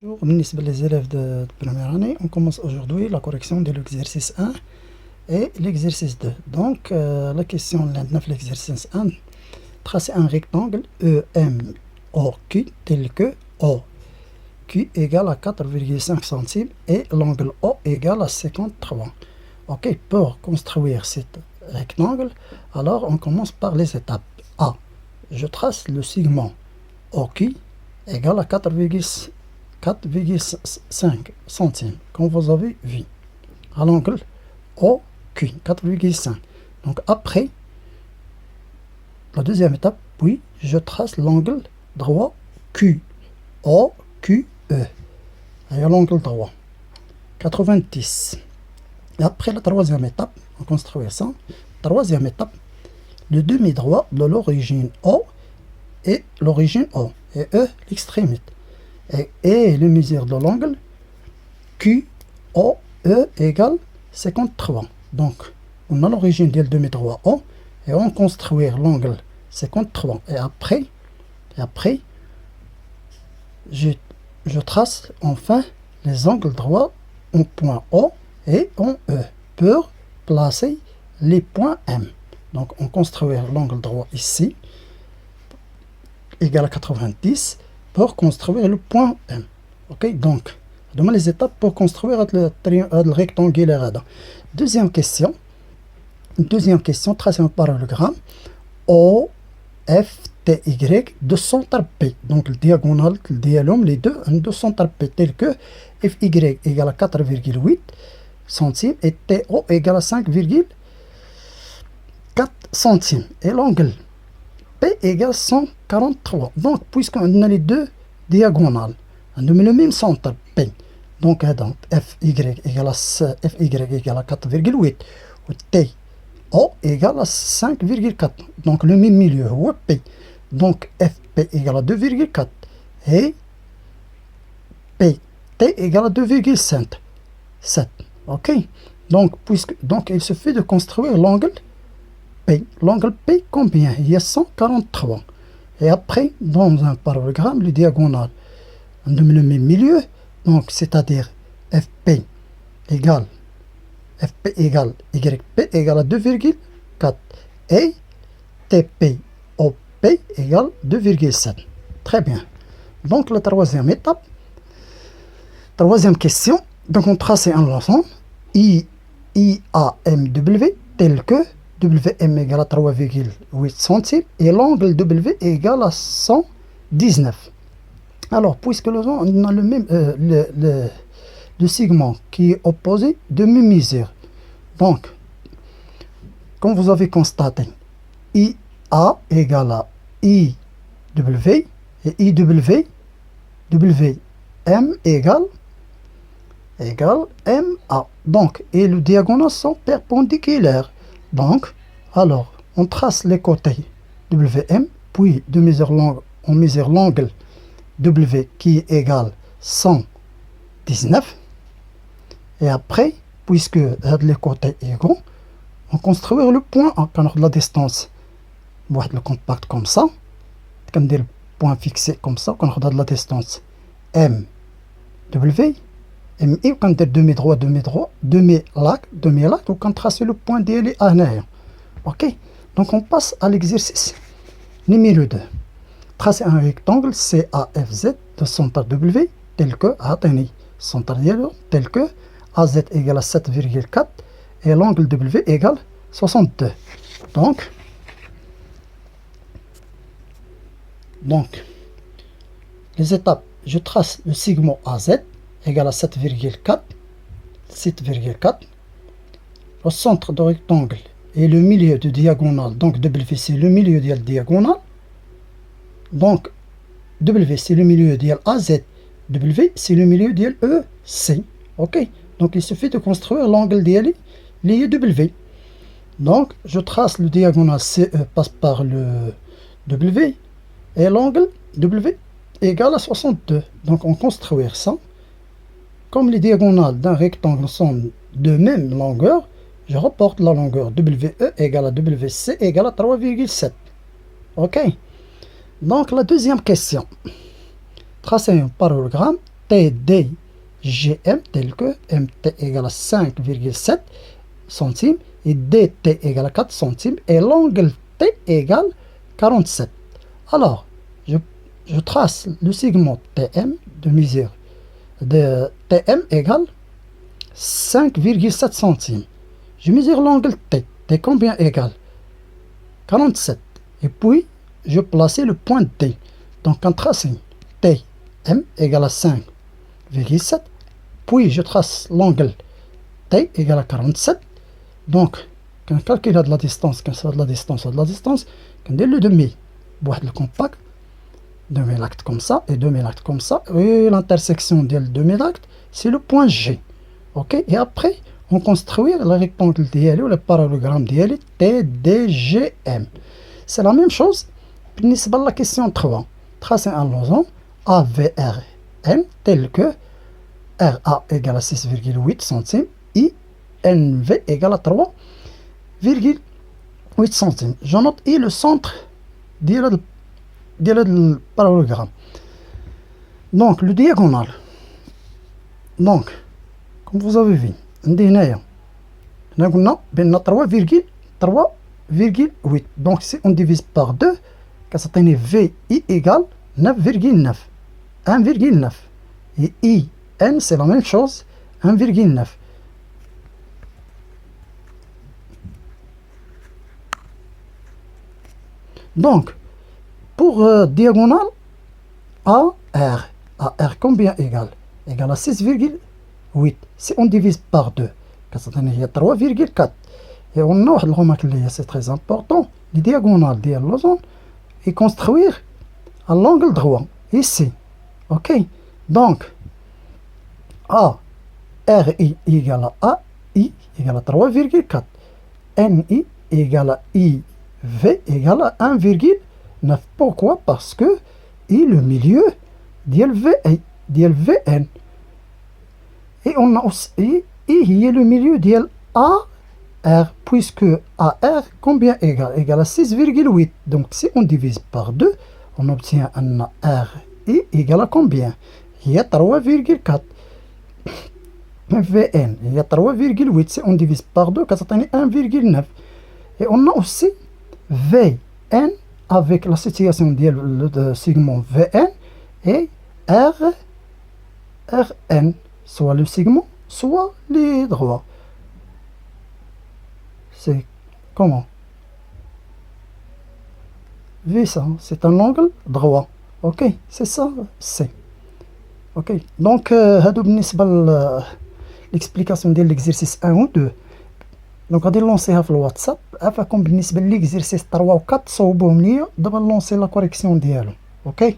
Bonjour, بالنسبة les élèves de première année, on commence aujourd'hui la correction de l'exercice 1 et l'exercice 2. Donc, la question de l'exercice 1, tracer un rectangle EMOQ tel que OQ égale à 4,5 centimes et l'angle O égale à 53. Ok, pour construire cet rectangle, alors on commence par les étapes. A. Je trace le segment OQ égale à 4,5 centimes, comme vous avez vu, à l'angle OQ, 4,5. Donc après, la deuxième étape, puis je trace l'angle droit Q, OQE, et à l'angle droit, 90. Et après la troisième étape, on construit ça. Troisième étape, le demi-droit de l'origine O et l'origine O, et E l'extrémité. Et le mesure de l'angle QOE égale 53. Donc, on a l'origine du demi-droit O et on construit l'angle 53. Et après je trace enfin les angles droits en point O et en E pour placer les points M. Donc, on construit l'angle droit ici, égal à 90, pour construire le point M. Ok, donc, demain les étapes pour construire le rectangulaire. Deuxième question, tracer un parallélogramme OFTY de centre P. Donc, le diagonale, le dialogue, les deux, de centre P, tel que FY égale à 4,8 centimes et TO égale à 5,4 centimes. Et l'angle P égale 143. Donc, puisqu'on a les deux diagonales, on a le même centre P. Donc, FY égale à 4,8 ou TO égale à 5,4. Donc, le même milieu, ou P. Donc, FP égale à 2,4 et PT égale à 2,7. Ok. Donc, il suffit de construire l'angle P. L'angle P, combien? Il y a 143. Et après, dans un parallélogramme, le diagonal, on donne le même milieu. Donc, c'est-à-dire FP égale YP égale à 2,4 et TPOP égale 2,7. Très bien. Donc, la troisième étape, troisième question. Donc, on trace un ensemble IAMW tel que WM égale à 3,8 centimes et l'angle W égale à 119. Alors, puisque on a le même le segment qui est opposé de même mesure. Donc, comme vous avez constaté, IA égale à IW et IW, WM égale MA. Donc, et le diagonale sont perpendiculaires. Donc, alors, on trace les côtés WM, puis on mesure l'angle W qui est égal 119. Et après, puisque les côtés égaux, on construit le point A quand on a la distance. On va le compact comme ça. Comme le point fixé comme ça, quand on a la distance M, W, MI, quand on a demi-droit, demi-lac, ou quand on trace le point d'L à l'air. Ok, donc on passe à l'exercice numéro 2. Tracer un rectangle CAFZ de centre W tel que centre dialogue tel que AZ égale à 7,4 et l'angle W égale 62. Donc, les étapes, je trace le segment AZ égale à 7,4. Le centre du rectangle et le milieu de diagonale, donc W c'est le milieu de la diagonale. Donc, W c'est le milieu de AZ, W c'est le milieu de EC. Ok, donc il suffit de construire l'angle de W. Donc, je trace le diagonale CE passe par le W et l'angle W égale à 62. Donc, on construit ça. Comme les diagonales d'un rectangle sont de même longueur, je reporte la longueur WE égale à WC égale à 3,7. Ok. Donc, la deuxième question. Tracer un parallélogramme TDGM tel que MT égale à 5,7 centimes et DT égale à 4 centimes et l'angle T égale 47. Alors, je trace le segment TM de mesure de TM égale 5,7 centimes. Je mesure l'angle T. T combien égale 47. Et puis, je place le point D. Donc, en tracing TM égale à 5,7. Puis, je trace l'angle T égale à 47. Donc, quand on calcule de la distance, quand ça de la distance, quand on dit le demi, le compact, demi-acte comme ça, et demi-acte comme ça, et l'intersection de demi-acte, c'est le point G. Ok? Et après, on construit le rectangle d'IL ou le parallélogramme d'IL TDGM. C'est la même chose. Pour la question 3, tracer un losange AVRN tel que RA égale à 6,8 centimes, INV égale à 3,8 centimes. Je note I le centre du parallélogramme. Donc, le diagonale. Donc, comme vous avez vu, on a 3,8. Donc, si on divise par 2, ça donne VI égale 9,9. 1,9. Et IN, c'est la même chose, 1,9. Donc, pour diagonale, AR combien égale? Égale à 6,8. Si on divise par 2, ça donne 3,4. Et on a une remarque, c'est très important, les diagonales de losange et construire à l'angle droit, ici. Ok? Donc, RI égale à AI égale à 3,4. NI égale à IV égale à 1,9. Pourquoi? Parce que I le milieu d'LVN. Et on a aussi I est le milieu d'LAR, puisque AR combien égale? Égale à 6,8. Donc si on divise par 2, on obtient un RI égale à combien? Il y a 3,4. VN, il y a 3,8. Si on divise par 2, ça donne 1,9. Et on a aussi VN avec la situation de segment VN et RN, soit le segment, soit les droits. C'est comment? V ça, c'est un angle droit. Ok, c'est ça, c'est. Ok, donc, l'explication de l'exercice 1 ou 2. Donc, غادي نلونسيها في الواتساب عفاكم بالنسبه لليكزيرسيس 3 و 4 صوبوهم ليا دابا نلونسي لا كوريكسيون ديالهم. اوكي